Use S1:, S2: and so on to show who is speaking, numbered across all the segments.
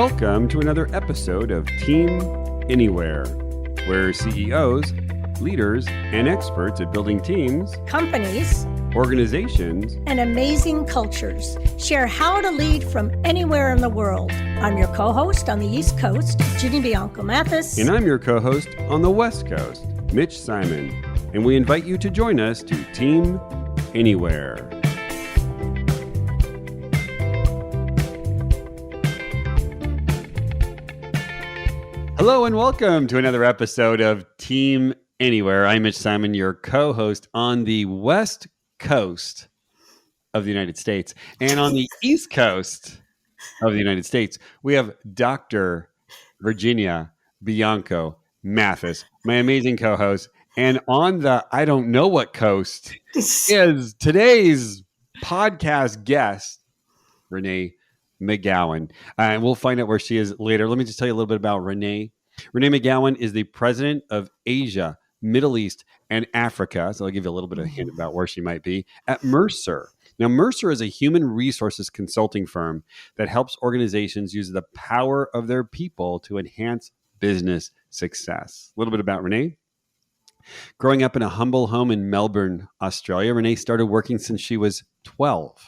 S1: Welcome to another episode of Team Anywhere, where CEOs, leaders, and experts at building teams,
S2: companies,
S1: organizations,
S2: and amazing cultures share how to lead from anywhere in the world. I'm your co-host on the East Coast, Ginny Bianco Mathis.
S1: And I'm your co-host on the West Coast, Mitch Simon. And we invite you to join us to Team Anywhere. Hello and welcome to another episode of Team Anywhere. I'm Mitch Simon, your co-host on the West Coast of the United States. And on the East Coast of the United States, we have Dr. Virginia Bianco Mathis, my amazing co-host. And on the I don't know what coast is today's podcast guest, Renee McGowan. And we'll find out where she is later. Let me just tell you a little bit about Renee. Renee McGowan is the president of Asia, Middle East, and Africa. So I'll give you a little bit of a hint about where she might be at Mercer. Now, Mercer is a human resources consulting firm that helps organizations use the power of their people to enhance business success. A little bit about Renee. Growing up in a humble home in Melbourne, Australia, Renee started working since she was 12.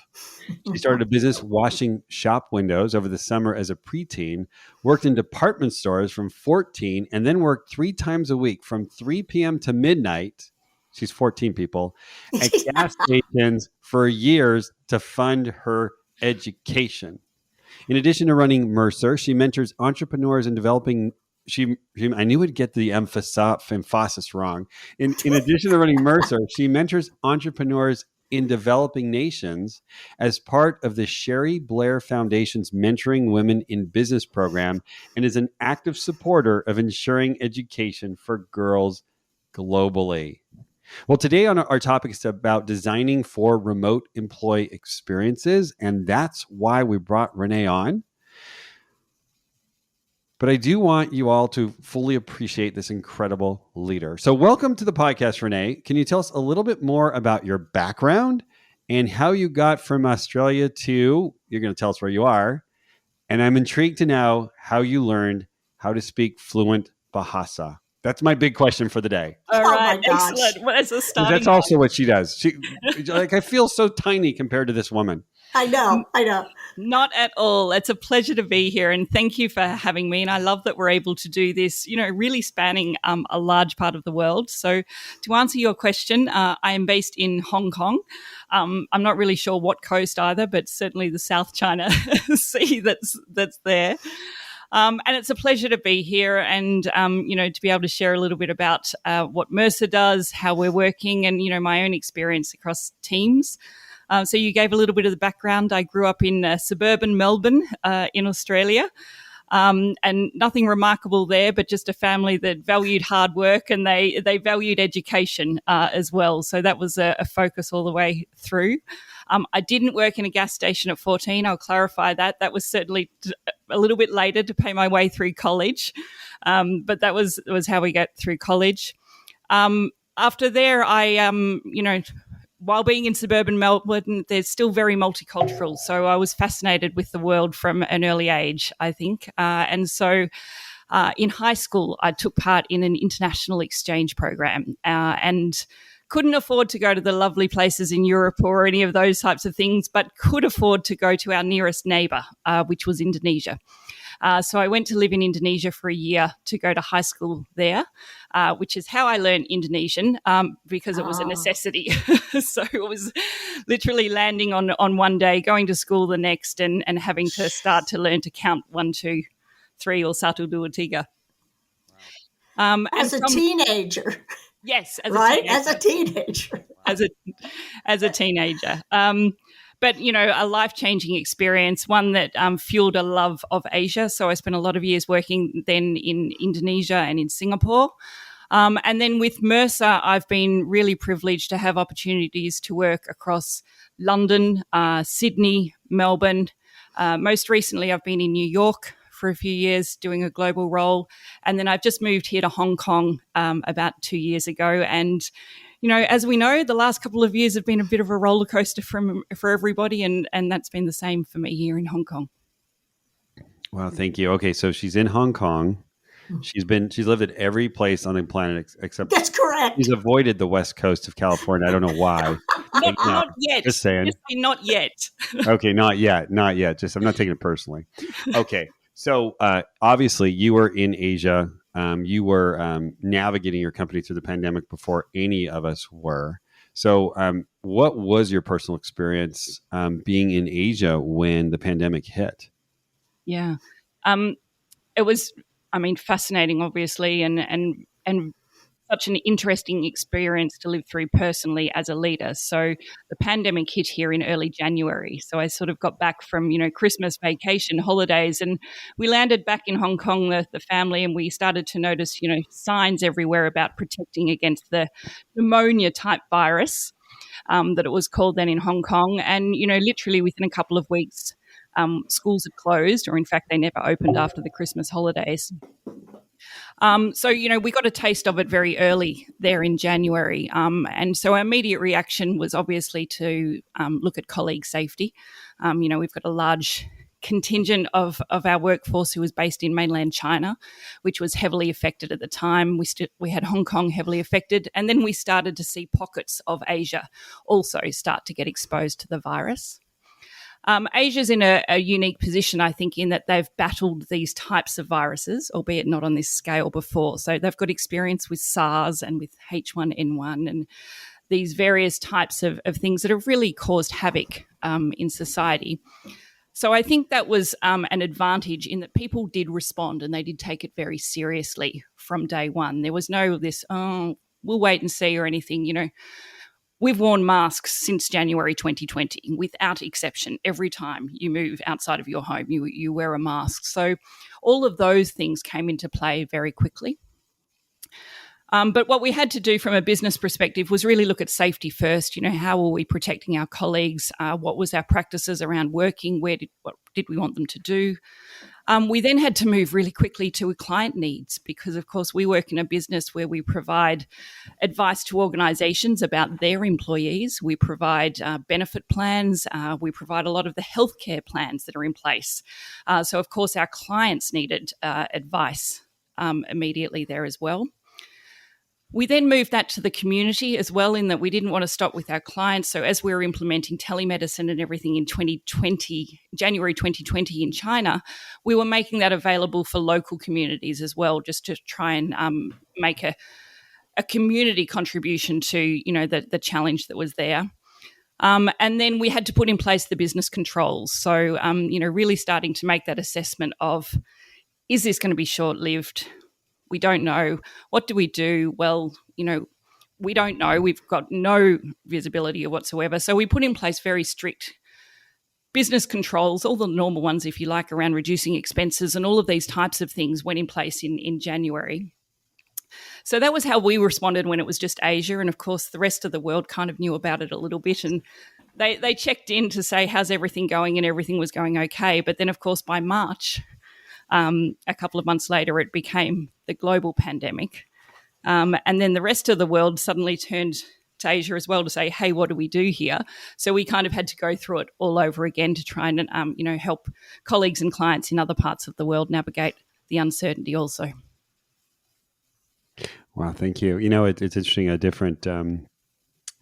S1: She started a business washing shop windows over the summer as a preteen, worked in department stores from 14, and then worked 3 times a week from 3 p.m. to midnight. She's 14 people at gas stations for years to fund her education. In addition to running Mercer, she mentors entrepreneurs in developing. I knew I'd get the emphasis wrong. In addition to running Mercer, she mentors entrepreneurs in developing nations as part of the Sherry Blair Foundation's Mentoring Women in Business program and is an active supporter of ensuring education for girls globally. Well, today on our topic is about designing for remote employee experiences, and that's why we brought Renee on. But I do want you all to fully appreciate this incredible leader. So welcome to the podcast, Renee. Can you tell us a little bit more about your background and how you got from Australia to, you're going to tell us where you are, and I'm intrigued to know how you learned how to speak fluent Bahasa. That's my big question for the day.
S3: All right, excellent. What is the starting?
S1: That's also what she does. She, I feel so tiny compared to this woman.
S2: I know.
S3: Not at all. It's a pleasure to be here, and thank you for having me. And I love that we're able to do this, really spanning a large part of the world. So to answer your question, I am based in Hong Kong. I'm not really sure what coast either, but certainly the South China Sea that's there. And it's a pleasure to be here and, to be able to share a little bit about what Mercer does, how we're working, and, my own experience across teams. So you gave a little bit of the background. I grew up in suburban Melbourne in Australia, and nothing remarkable there, but just a family that valued hard work and they valued education as well. So that was a focus all the way through. I didn't work in a gas station at 14. I'll clarify that. That was certainly a little bit later to pay my way through college, but that was how we got through college. After there, I while being in suburban Melbourne, there's still very multicultural. So I was fascinated with the world from an early age, I think. And so in high school, I took part in an international exchange program and couldn't afford to go to the lovely places in Europe or any of those types of things, but could afford to go to our nearest neighbour, which was Indonesia. So I went to live in Indonesia for a year to go to high school there, which is how I learned Indonesian because it was a necessity. So it was literally landing on one day, going to school the next and having to start to learn to count 1, 2, 3 or 1, 2, 3.
S2: As a teenager.
S3: Yes.
S2: As a teenager.
S3: As a teenager. But, a life-changing experience, one that fueled a love of Asia. So I spent a lot of years working then in Indonesia and in Singapore. And then with Mercer, I've been really privileged to have opportunities to work across London, Sydney, Melbourne. Most recently, I've been in New York for a few years doing a global role. And then I've just moved here to Hong Kong about 2 years ago. And as we know, the last couple of years have been a bit of a roller coaster for everybody, and that's been the same for me here in Hong Kong.
S1: Wow, thank you. Okay, so she's in Hong Kong. She's lived at every place on the planet except
S2: That's correct.
S1: she's avoided the west coast of California. I don't know why. But
S3: Not yet.
S1: just saying.
S3: Just say not yet.
S1: Okay, not yet, not yet. Just I'm not taking it personally. Okay, so obviously you were in Asia. You were navigating your company through the pandemic before any of us were. So, what was your personal experience being in Asia when the pandemic hit?
S3: Yeah. It was, I mean, fascinating, obviously, and such an interesting experience to live through personally as a leader. So the pandemic hit here in early January. So I sort of got back from, Christmas vacation holidays, and we landed back in Hong Kong, the family, and we started to notice, signs everywhere about protecting against the pneumonia type virus that it was called then in Hong Kong. And, literally within a couple of weeks, schools had closed, or in fact, they never opened after the Christmas holidays. So, we got a taste of it very early there in January. And so our immediate reaction was obviously to look at colleague safety. We've got a large contingent of our workforce who was based in mainland China, which was heavily affected at the time. We had Hong Kong heavily affected. And then we started to see pockets of Asia also start to get exposed to the virus. Asia's in a unique position, I think, in that they've battled these types of viruses, albeit not on this scale before. So they've got experience with SARS and with H1N1 and these various types of things that have really caused havoc in society. So I think that was an advantage in that people did respond and they did take it very seriously from day one. There was no this, oh, we'll wait and see or anything, We've worn masks since January 2020, without exception. Every time you move outside of your home, you wear a mask. So all of those things came into play very quickly. But what we had to do from a business perspective was really look at safety first. How were we protecting our colleagues? What was our practices around working? What did we want them to do? We then had to move really quickly to client needs because, of course, we work in a business where we provide advice to organisations about their employees. We provide benefit plans. We provide a lot of the healthcare plans that are in place. So, of course, our clients needed advice immediately there as well. We then moved that to the community as well, in that we didn't want to stop with our clients. So as we were implementing telemedicine and everything in January 2020 in China, we were making that available for local communities as well, just to try and make a community contribution to, the challenge that was there. And then we had to put in place the business controls. So, really starting to make that assessment of, is this going to be short-lived? We don't know. What do we do? Well, we don't know. We've got no visibility whatsoever. So we put in place very strict business controls, all the normal ones, if you like, around reducing expenses, and all of these types of things went in place in January. So that was how we responded when it was just Asia. And of course, the rest of the world kind of knew about it a little bit. And they checked in to say, how's everything going? And everything was going okay. But then, of course, by March, a couple of months later, it became the global pandemic. And then the rest of the world suddenly turned to Asia as well to say, hey, what do we do here? So we kind of had to go through it all over again to try and, help colleagues and clients in other parts of the world navigate the uncertainty also.
S1: Wow, thank you. It's interesting, a different,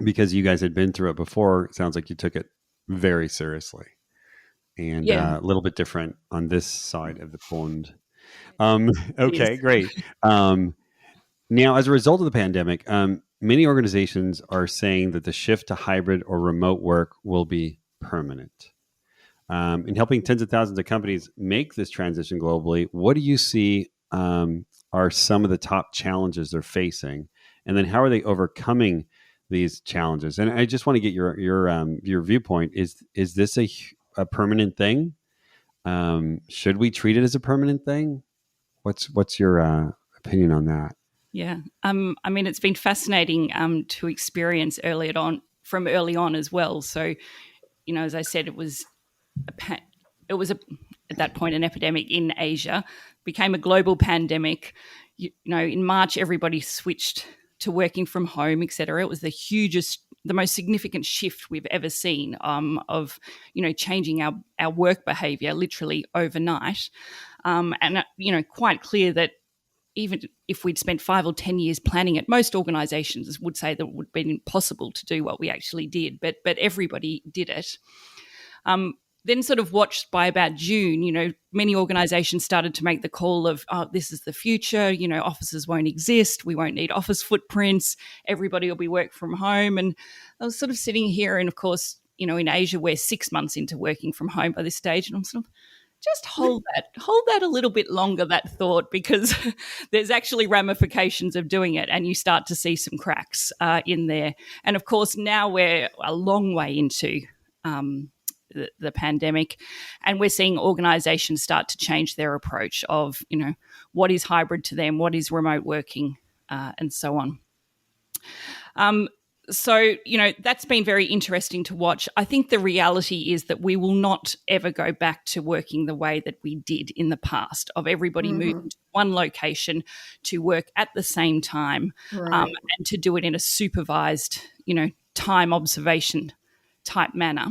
S1: because you guys had been through it before, it sounds like you took it very seriously. And a little bit different on this side of the pond. Okay, great. Now, as a result of the pandemic, many organizations are saying that the shift to hybrid or remote work will be permanent. In helping tens of thousands of companies make this transition globally, what do you see are some of the top challenges they're facing? And then how are they overcoming these challenges? And I just want to get your viewpoint. Is this a permanent thing? Should we treat it as a permanent thing? What's your opinion on that?
S3: Yeah. It's been fascinating to experience early on as well. So, as I said, it was at that point an epidemic in Asia, became a global pandemic. In March, everybody switched to working from home, etc. It was the hugest the most significant shift we've ever seen of, changing our work behaviour literally overnight. And, quite clear that even if we'd spent 5 or 10 years planning it, most organisations would say that it would have been impossible to do what we actually did, but everybody did it. Then sort of watched by about June, many organisations started to make the call of, this is the future, offices won't exist, we won't need office footprints, everybody will be work from home. And I was sort of sitting here, and of course, in Asia, we're 6 months into working from home by this stage, and I'm sort of, just hold that a little bit longer, that thought, because there's actually ramifications of doing it, and you start to see some cracks in there. And of course, now we're a long way into the pandemic, and we're seeing organizations start to change their approach of, what is hybrid to them, what is remote working, and so on. So, that's been very interesting to watch. I think the reality is that we will not ever go back to working the way that we did in the past, of everybody moving to one location to work at the same time, and to do it in a supervised, time observation type manner.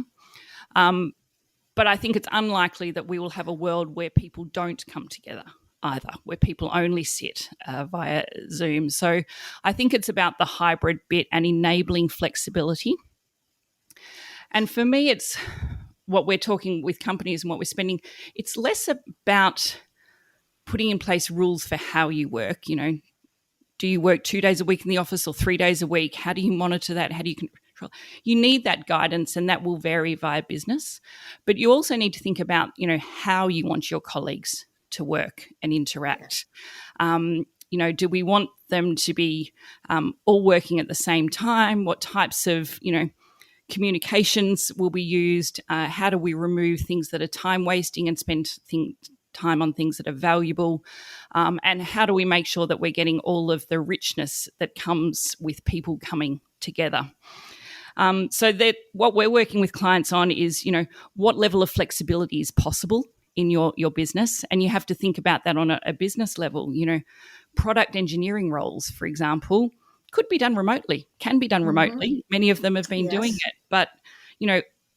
S3: But I think it's unlikely that we will have a world where people don't come together either, where people only sit via Zoom. So I think it's about the hybrid bit and enabling flexibility. And for me, it's what we're talking with companies and what we're spending. It's less about putting in place rules for how you work. Do you work 2 days a week in the office or 3 days a week? How do you monitor that? How do you control? You need that guidance, and that will vary via business. But you also need to think about, how you want your colleagues to work and interact. Do we want them to be all working at the same time? What types of, communications will be used? How do we remove things that are time wasting and spend time on things that are valuable? And how do we make sure that we're getting all of the richness that comes with people coming together? So that what we're working with clients on is, what level of flexibility is possible in your business. And you have to think about that on a business level. Product engineering roles, for example, could be done remotely, can be done remotely. Many of them have been doing it. But,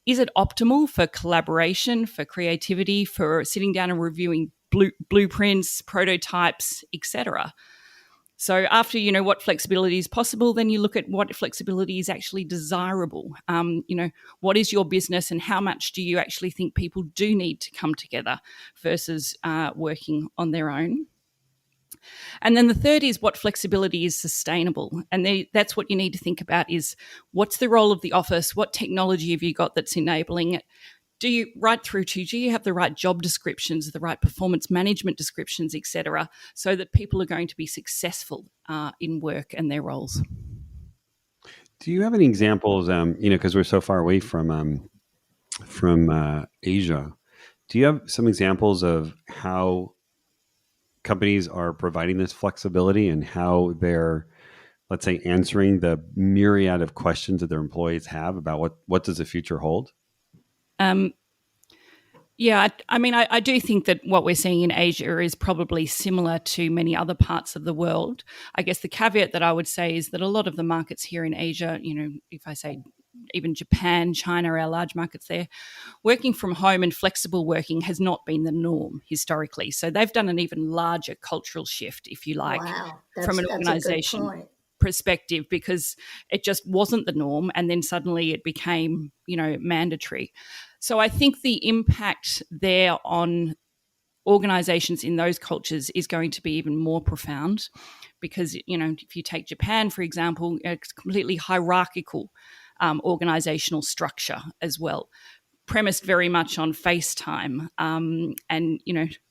S3: is it optimal for collaboration, for creativity, for sitting down and reviewing blueprints, prototypes, etc.? So after you know what flexibility is possible, then you look at what flexibility is actually desirable. What is your business, and how much do you actually think people do need to come together versus working on their own? And then the third is what flexibility is sustainable. And that's what you need to think about is, what's the role of the office? What technology have you got that's enabling it? Do you have the right job descriptions, the right performance management descriptions, et cetera, so that people are going to be successful in work and their roles?
S1: Do you have any examples, because we're so far away from Asia, do you have some examples of how companies are providing this flexibility and how they're, let's say, answering the myriad of questions that their employees have about what does the future hold?
S3: I do think that what we're seeing in Asia is probably similar to many other parts of the world. I guess the caveat that I would say is that a lot of the markets here in Asia, if I say even Japan, China, our large markets there, working from home and flexible working has not been the norm historically. So they've done an even larger cultural shift, if you like, from an organization perspective, because it just wasn't the norm, and then suddenly it became, mandatory. So I think the impact there on organizations in those cultures is going to be even more profound, because, if you take Japan, for example, it's completely hierarchical organizational structure as well, premised very much on FaceTime and,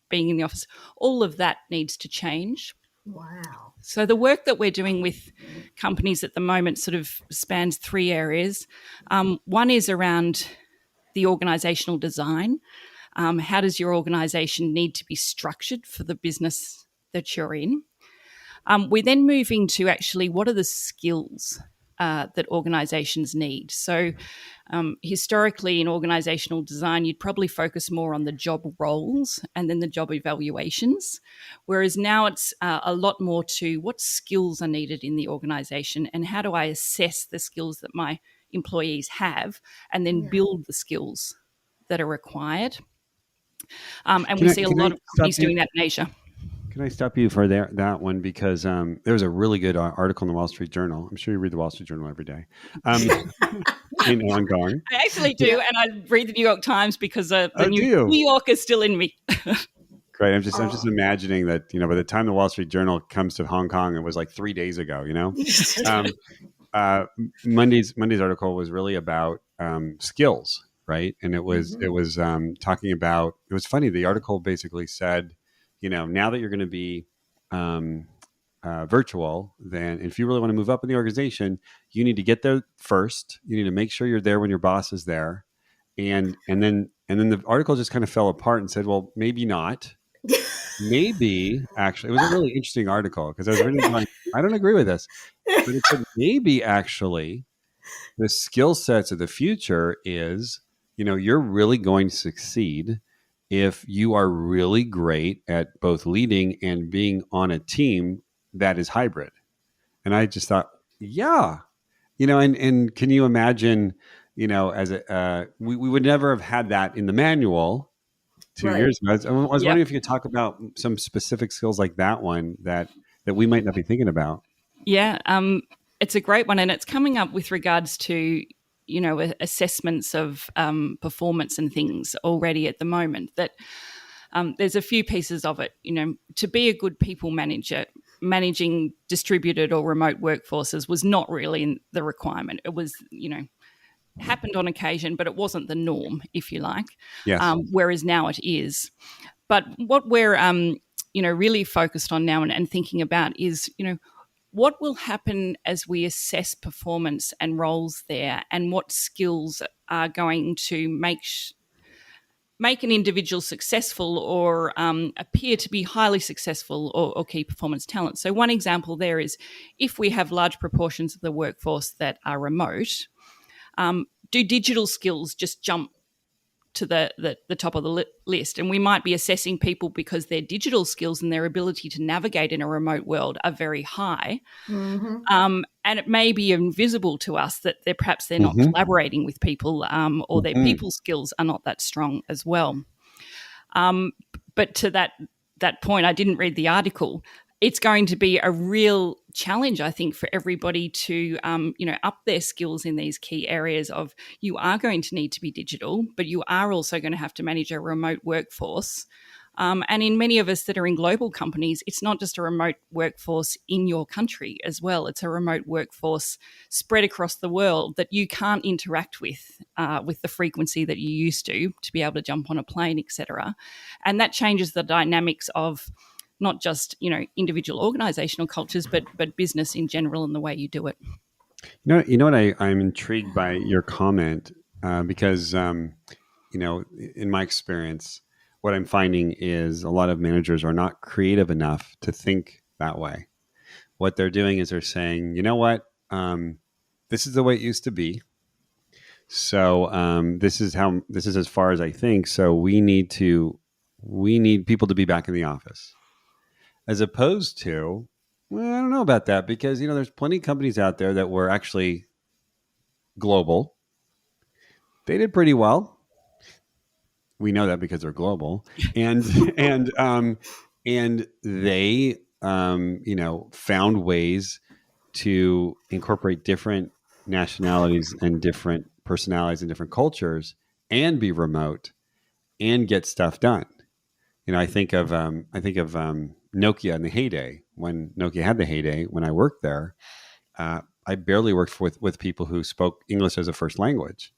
S3: being in the office. All of that needs to change.
S2: Wow.
S3: So the work that we're doing with companies at the moment sort of spans 3 areas. One is around the organizational design. How does your organization need to be structured for the business that you're in? We're then moving to actually, what are the skills that organizations need. So historically in organizational design, you'd probably focus more on the job roles and then the job evaluations, whereas now it's a lot more to what skills are needed in the organization and how do I assess the skills that my employees have and then build the skills that are required. And we see a lot of companies doing that in Asia.
S1: Can I stop you for that one? Because there was a really good article in the Wall Street Journal. I'm sure you read the Wall Street Journal every day. Ongoing.
S3: I actually do, and I read the New York Times because New York is still in me.
S1: Great. I'm just imagining that, by the time the Wall Street Journal comes to Hong Kong, it was like 3 days ago, Monday's article was really about skills, right? And it was talking about, it was funny. The article basically said, now that you're going to be virtual, then if you really want to move up in the organization, you need to get there first. You need to make sure you're there when your boss is there, and then the article just kind of fell apart and said, well, maybe not. Maybe actually, it was a really interesting article because I was reading like, I don't agree with this, but it said maybe actually the skill sets of the future is, you're really going to succeed if you are really great at both leading and being on a team that is hybrid. And I just thought, yeah, and can you imagine, as we would never have had that in the manual 2 years ago. I was wondering if you could talk about some specific skills like that one that we might not be thinking about.
S3: Yeah, it's a great one. And it's coming up with regards to assessments of performance and things already at the moment, that there's a few pieces of it. To be a good people manager, managing distributed or remote workforces was not really the requirement. It was, happened on occasion, but it wasn't the norm, if you like.
S1: Yes.
S3: Whereas now it is. But what we're, really focused on now and thinking about is, what will happen as we assess performance and roles there, and what skills are going to make an individual successful or appear to be highly successful or key performance talent. So one example there is if we have large proportions of the workforce that are remote, do digital skills just jump to the top of the list? And we might be assessing people because their digital skills and their ability to navigate in a remote world are very high. And it may be invisible to us that they're not collaborating with people, or their people skills are not that strong as well. But to that point, I didn't read the article. It's going to be a real challenge, I think, for everybody to, up their skills in these key areas of, you are going to need to be digital, but you are also going to have to manage a remote workforce. And in many of us that are in global companies, it's not just a remote workforce in your country as well. It's a remote workforce spread across the world that you can't interact with the frequency that you used to be able to jump on a plane, etc. And that changes the dynamics of not just, individual organizational cultures, but business in general and the way you do it.
S1: You know what I'm intrigued by your comment because, in my experience, what I'm finding is a lot of managers are not creative enough to think that way. What they're doing is they're saying, you know what, this is the way it used to be. So this is as far as I think. So we need people to be back in the office. As opposed to, well, I don't know about that because, there's plenty of companies out there that were actually global. They did pretty well. We know that because they're global, and they, found ways to incorporate different nationalities and different personalities and different cultures and be remote and get stuff done. I think of Nokia in the heyday, when Nokia had the heyday, when I worked there, I barely worked with people who spoke English as a first language.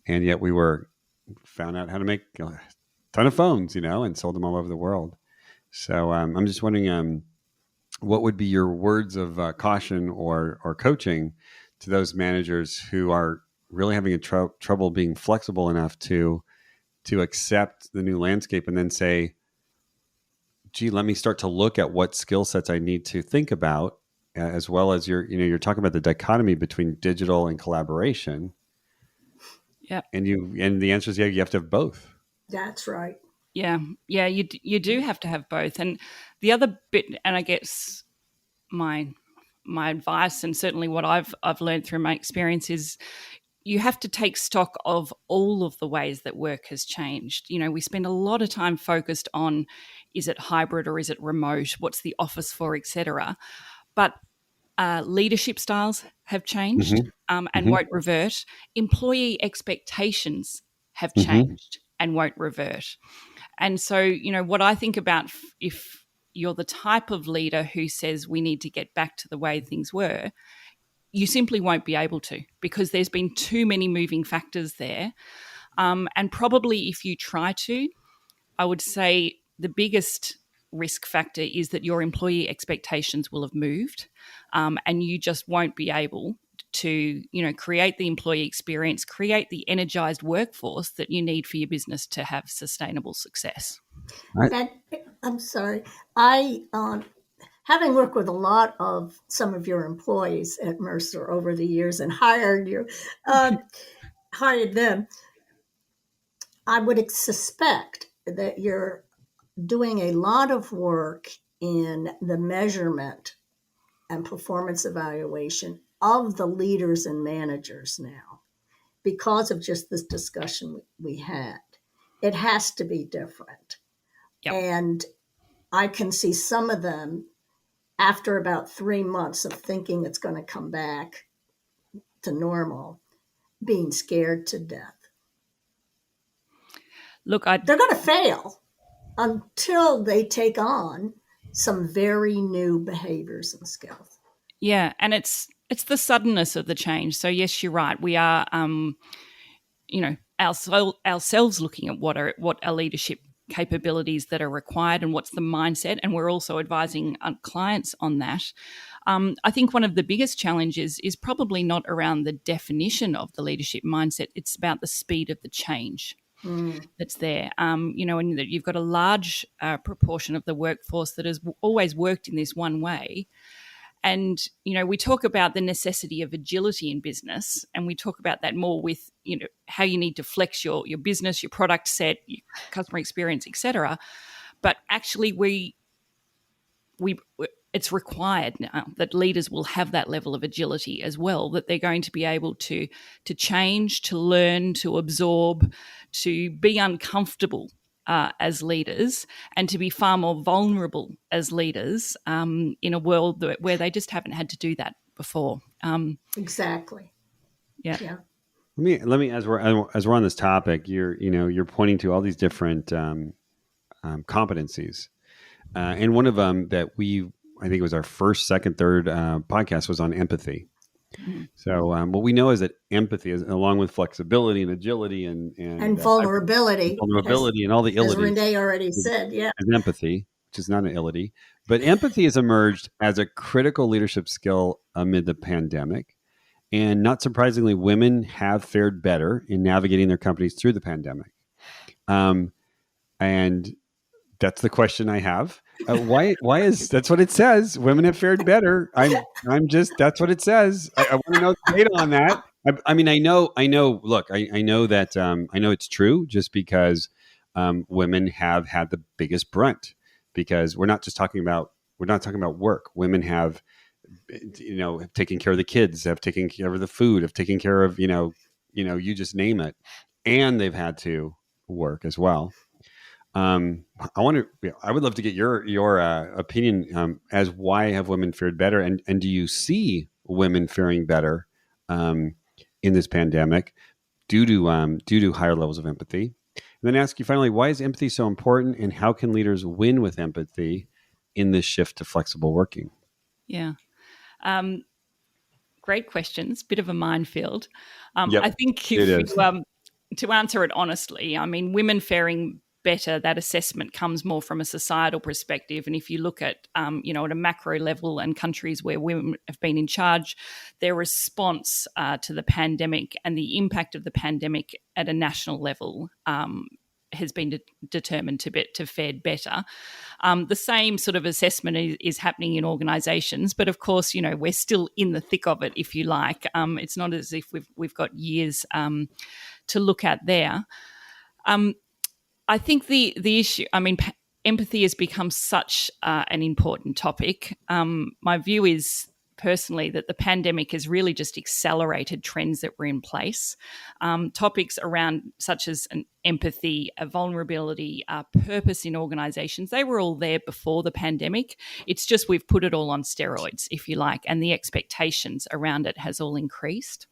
S1: And yet we found out how to make a ton of phones, and sold them all over the world. So I'm just wondering, what would be your words of caution or coaching to those managers who are really having trouble being flexible enough to accept the new landscape and then say, gee, let me start to look at what skill sets I need to think about as well as you're talking about the dichotomy between digital and collaboration.
S3: Yeah.
S1: And the answer is, yeah, you have to have both.
S2: That's right.
S3: Yeah. Yeah. You do have to have both. And the other bit, and I guess my advice, and certainly what I've learned through my experience, is you have to take stock of all of the ways that work has changed. We spend a lot of time focused on, is it hybrid or is it remote? What's the office for, etc. But leadership styles have changed and won't revert. Employee expectations have changed and won't revert. And so, what I think about, if you're the type of leader who says we need to get back to the way things were, you simply won't be able to, because there's been too many moving factors there. And probably if you try to, I would say the biggest risk factor is that your employee expectations will have moved, and you just won't be able to, create the employee experience, create the energized workforce that you need for your business to have sustainable success.
S2: And I'm sorry, having worked with a lot of some of your employees at Mercer over the years and hired them, I would suspect that you're doing a lot of work in the measurement and performance evaluation of the leaders and managers now, because of just this discussion we had. It has to be different.
S3: Yep.
S2: And I can see some of them, after about 3 months of thinking it's going to come back to normal, being scared to death.
S3: Look,
S2: they're going to fail until they take on some very new behaviors and skills.
S3: Yeah, and it's the suddenness of the change. So yes, you're right. We are, ourselves looking at what are leadership capabilities that are required and what's the mindset, and we're also advising clients on that. I think one of the biggest challenges is probably not around the definition of the leadership mindset. It's about the speed of the change that's there. And that you've got a large proportion of the workforce that has always worked in this one way. And, we talk about the necessity of agility in business, and we talk about that more with, how you need to flex your business, your product set, your customer experience, etc. But actually it's required now that leaders will have that level of agility as well, that they're going to be able to change, to learn, to absorb, to be uncomfortable as leaders, and to be far more vulnerable as leaders in a world where they just haven't had to do that before.
S2: Exactly.
S3: Yeah.
S1: Let me as we're on this topic, you're pointing to all these different competencies, and one of them that I think it was our first, second, third podcast was on empathy. Mm-hmm. So what we know is that empathy, is, along with flexibility and agility and
S2: vulnerability,
S1: and all the illities,
S2: as Renee already said, yeah,
S1: is empathy, which is not an illity, but empathy has emerged as a critical leadership skill amid the pandemic. And not surprisingly, women have fared better in navigating their companies through the pandemic. And that's the question I have. Why is that's what it says? Women have fared better. That's what it says. I want to know the data on that. I know. Look, I know that I know it's true, just because women have had the biggest brunt, because we're not talking about work. Women have, have taken care of the kids, have taken care of the food, have taken care of, you just name it. And they've had to work as well. I would love to get your opinion as why have women fared better, and do you see women faring better in this pandemic due to higher levels of empathy? And then ask you finally, why is empathy so important, and how can leaders win with empathy in this shift to flexible working?
S3: Yeah. Great questions. Bit of a minefield.
S1: Yep,
S3: I think to answer it honestly, women faring better, that assessment comes more from a societal perspective. And if you look at, at a macro level, and countries where women have been in charge, their response to the pandemic and the impact of the pandemic at a national level has been determined to fare better. The same sort of assessment is happening in organisations, but of course, we're still in the thick of it, if you like. It's not as if we've got years to look at there. I think the issue, empathy has become such an important topic. My view is personally that the pandemic has really just accelerated trends that were in place. Topics around such as an empathy, a vulnerability, purpose in organisations, they were all there before the pandemic. It's just we've put it all on steroids, if you like, and the expectations around it has all increased.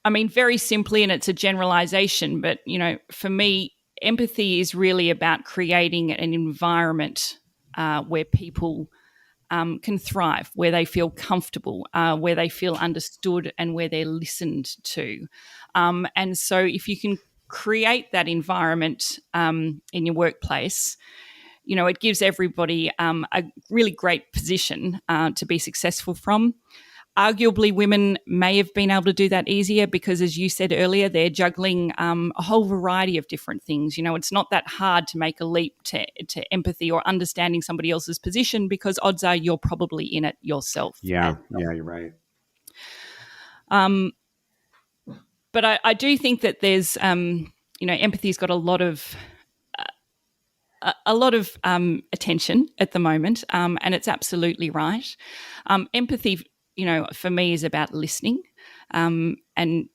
S3: Very simply, and it's a generalization, but, for me, empathy is really about creating an environment where people can thrive, where they feel comfortable, where they feel understood, and where they're listened to. And so if you can create that environment in your workplace, it gives everybody a really great position to be successful from. Arguably, women may have been able to do that easier because, as you said earlier, they're juggling a whole variety of different things. It's not that hard to make a leap to empathy or understanding somebody else's position because odds are you're probably in it yourself.
S1: Yeah, you're right.
S3: But I do think that there's, empathy's got a lot of attention at the moment, and it's absolutely right. Empathy, for me is about listening, and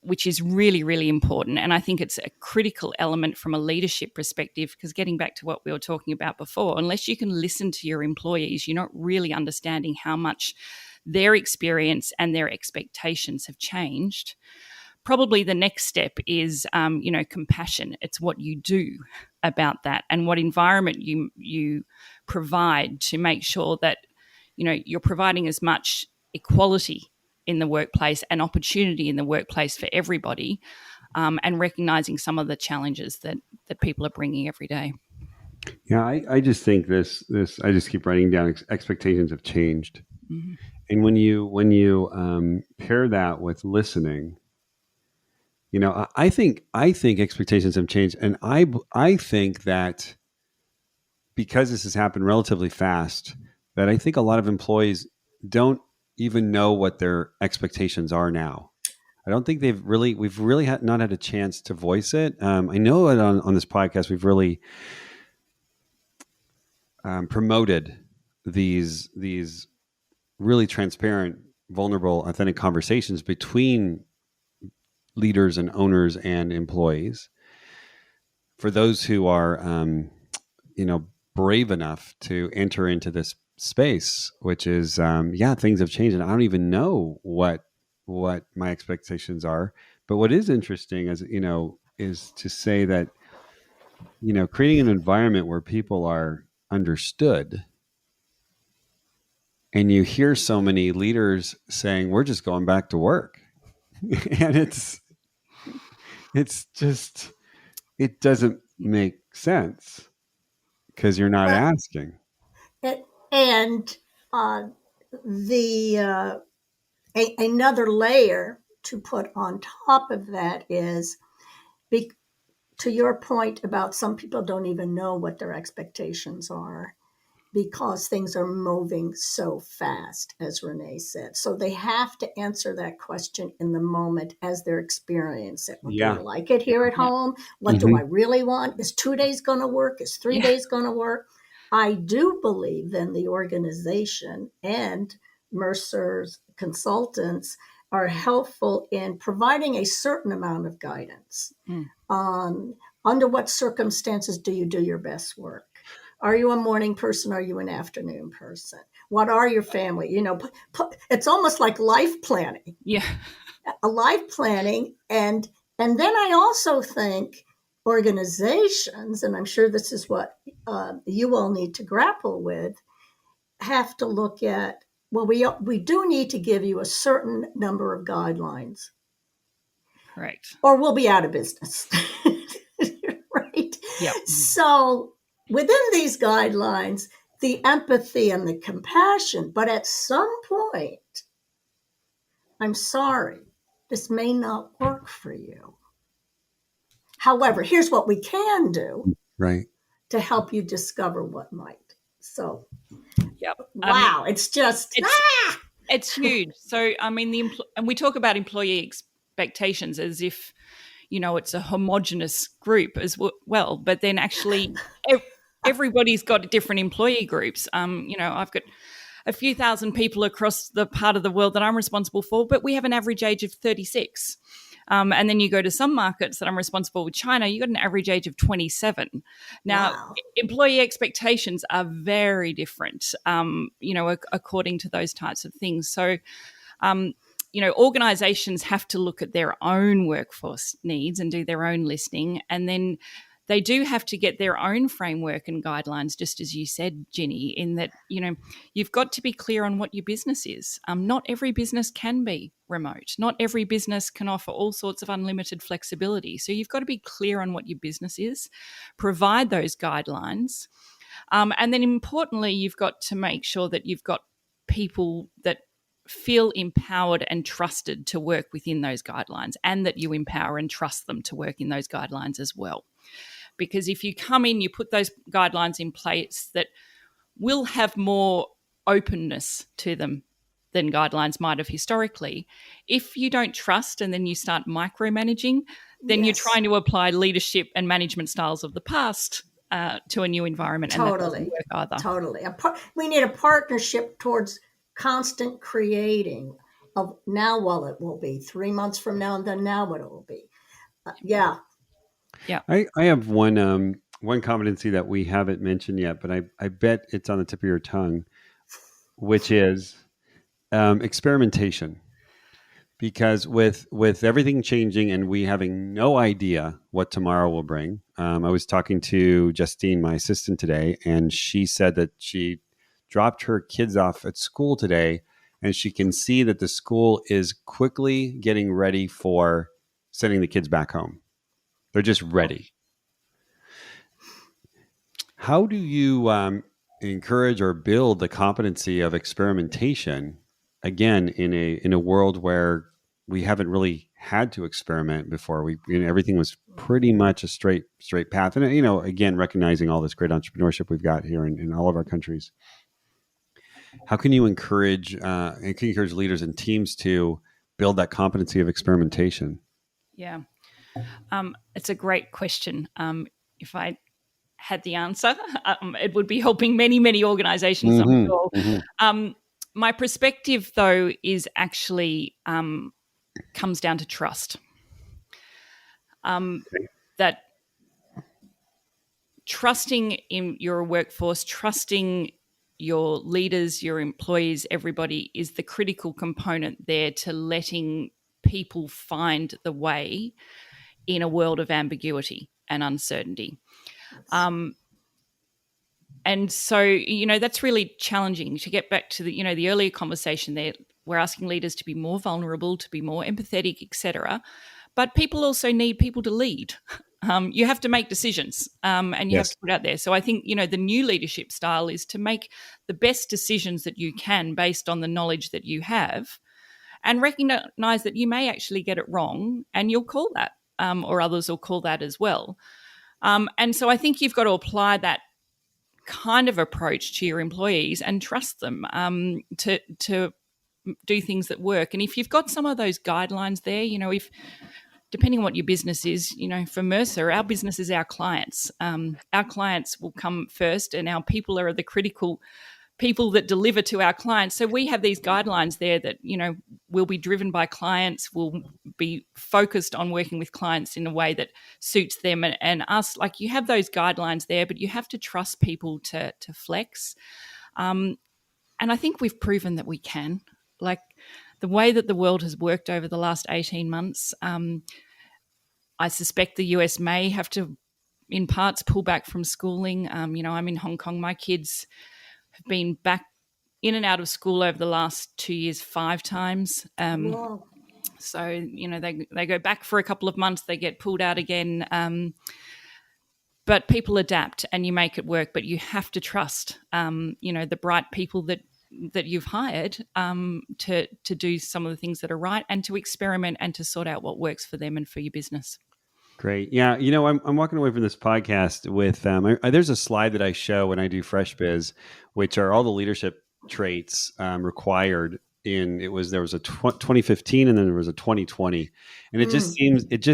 S3: which is really, really important. And I think it's a critical element from a leadership perspective because getting back to what we were talking about before, unless you can listen to your employees, you're not really understanding how much their experience and their expectations have changed. Probably the next step is, compassion. It's what you do about that and what environment you provide to make sure that, you're providing as much equality in the workplace and opportunity in the workplace for everybody, and recognizing some of the challenges that people are bringing every day.
S1: Yeah, I just think this I just keep writing down expectations have changed. Mm-hmm. And when you pair that with listening, I think expectations have changed, and I think that because this has happened relatively fast, that I think a lot of employees don't even know what their expectations are now. I don't think we've really not had a chance to voice it. I know that on this podcast we've really promoted these really transparent, vulnerable, authentic conversations between leaders and owners and employees. For those who are, brave enough to enter into this space, which is, things have changed, and I don't even know what my expectations are. But what is interesting is to say that, creating an environment where people are understood. And you hear so many leaders saying, we're just going back to work. And it's just, it doesn't make sense because you're not asking.
S2: And another layer to put on top of that is, to your point about some people don't even know what their expectations are because things are moving so fast, as Renee said. So they have to answer that question in the moment as they're experiencing it. Do I like it here at home? What do I really want? Is 2 days going to work? Is 3 days going to work? I do believe then the organization and Mercer's consultants are helpful in providing a certain amount of guidance. Under what circumstances do you do your best work? Are you a morning person? Are you an afternoon person? What are your family? It's almost like life planning.
S3: Yeah.
S2: A life planning. And then I also think organizations, and I'm sure this is what you all need to grapple with, have to look at, well, we do need to give you a certain number of guidelines.
S3: Correct.
S2: Or we'll be out of business. Right?
S3: Yep.
S2: So within these guidelines, the empathy and the compassion, but at some point, I'm sorry, this may not work for you. However, here's what we can do
S1: Right.
S2: to help you discover what might. So,
S3: Yep.
S2: wow, it's just
S3: it's huge. So, I mean, and we talk about employee expectations as if, it's a homogenous group as well, but then actually everybody's got different employee groups. I've got a few thousand people across the part of the world that I'm responsible for, but we have an average age of 36. And then you go to some markets that I'm responsible with, China, you got an average age of 27. Now,
S2: wow.
S3: employee expectations are very different, according to those types of things. So, organizations have to look at their own workforce needs and do their own listening. And then they do have to get their own framework and guidelines, just as you said, Ginny, in that, you've got to be clear on what your business is. Not every business can be remote. Not every business can offer all sorts of unlimited flexibility. So you've got to be clear on what your business is, provide those guidelines. And then importantly, you've got to make sure that you've got people that feel empowered and trusted to work within those guidelines, and that you empower and trust them to work in those guidelines as well. Because if you come in, you put those guidelines in place that will have more openness to them than guidelines might have historically. If you don't trust and then you start micromanaging, then you're trying to apply leadership and management styles of the past to a new environment.
S2: Totally.
S3: And that doesn't work either.
S2: Totally. We need a partnership towards constant creating of now what it will be 3 months from now, and then now what it will be. Yeah.
S1: I have one competency that we haven't mentioned yet, but I bet it's on the tip of your tongue, which is experimentation. Because with everything changing and we having no idea what tomorrow will bring, I was talking to Justine, my assistant, today, and she said that she dropped her kids off at school today, and she can see that the school is quickly getting ready for sending the kids back home. They're just ready. How do you encourage or build the competency of experimentation, again, in a world where we haven't really had to experiment before? Everything was pretty much a straight path. And, again, recognizing all this great entrepreneurship we've got here in all of our countries. How can you encourage leaders and teams to build that competency of experimentation?
S3: Yeah. It's a great question. If I had the answer, it would be helping many, many organizations, I'm sure. Mm-hmm. My perspective, though, is actually comes down to trust. That trusting in your workforce, trusting your leaders, your employees, everybody is the critical component there to letting people find the way in a world of ambiguity and uncertainty. And so, that's really challenging. To get back to the earlier conversation there, we're asking leaders to be more vulnerable, to be more empathetic, etc. But people also need people to lead. You have to make decisions and you have to put out there. So I think, the new leadership style is to make the best decisions that you can based on the knowledge that you have, and recognize that you may actually get it wrong, and you'll call that, or others will call that as well. And so I think you've got to apply that kind of approach to your employees and trust them to do things that work. And if you've got some of those guidelines there, if depending on what your business is, for Mercer, our business is our clients. Our clients will come first, and our people are the critical people that deliver to our clients. So we have these guidelines there that, will be driven by clients, will be focused on working with clients in a way that suits them and us. Like, you have those guidelines there, but you have to trust people to flex. And I think we've proven that we can. Like, the way that the world has worked over the last 18 months, I suspect the US may have to, in parts, pull back from schooling. I'm in Hong Kong. My kids have been back in and out of school over the last 2 years 5 times. So, they go back for a couple of months, they get pulled out again. But people adapt and you make it work, but you have to trust, the bright people that you've hired to do some of the things that are right, and to experiment and to sort out what works for them and for your business.
S1: Great. Yeah. I'm walking away from this podcast with, there's a slide that I show when I do Fresh Biz, which are all the leadership traits required there was a 2015 and then there was a 2020. And it just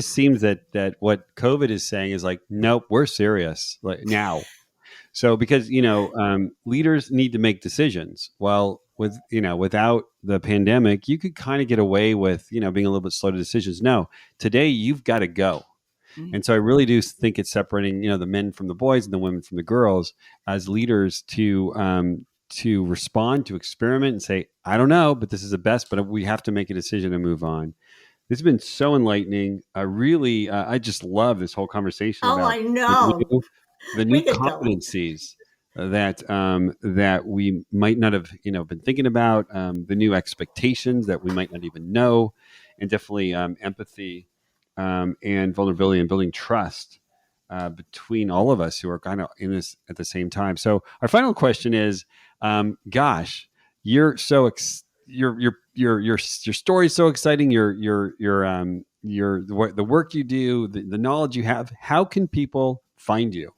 S1: seems that what COVID is saying is like, nope, we're serious like now. So because, leaders need to make decisions. Well, without the pandemic, you could kind of get away with, being a little bit slow to decisions. No, today you've got to go. And so I really do think it's separating, the men from the boys and the women from the girls as leaders to respond, to experiment and say, I don't know, but this is the best, but we have to make a decision and move on. This has been so enlightening. I just love this whole conversation
S2: Oh,
S1: about
S2: I know.
S1: the new competencies that we might not have, been thinking about, the new expectations that we might not even know, and definitely empathy and vulnerability and building trust between all of us who are kind of in this at the same time. So our final question is, gosh, you're so your story is so exciting. The work you do, the knowledge you have. How can people find you?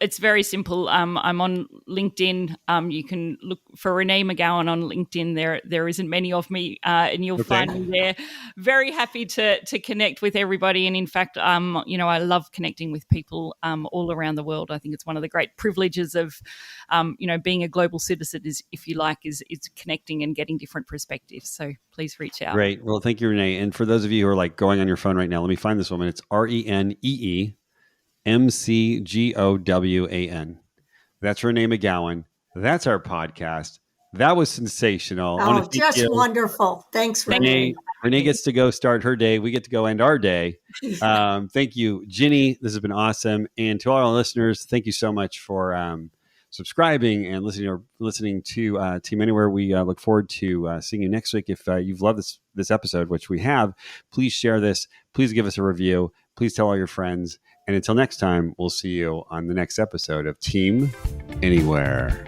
S3: It's very simple. I'm on LinkedIn. You can look for Renee McGowan on LinkedIn. There isn't many of me, and you'll find me there. Very happy to connect with everybody. And in fact, I love connecting with people all around the world. I think it's one of the great privileges of, being a global citizen is connecting and getting different perspectives. So please reach out.
S1: Great. Well, thank you, Renee. And for those of you who are like going on your phone right now, let me find this woman. It's RENEE. McGowan. That's Renee McGowan. That's our podcast. That was sensational.
S2: Oh, just wonderful. Thanks, Renee.
S1: Renee gets to go start her day. We get to go end our day. Thank you, Ginny. This has been awesome. And to all our listeners, thank you so much for subscribing and listening to Team Anywhere. We look forward to seeing you next week. If you've loved this episode, which we have, please share this. Please give us a review. Please tell all your friends. And until next time, we'll see you on the next episode of Team Anywhere.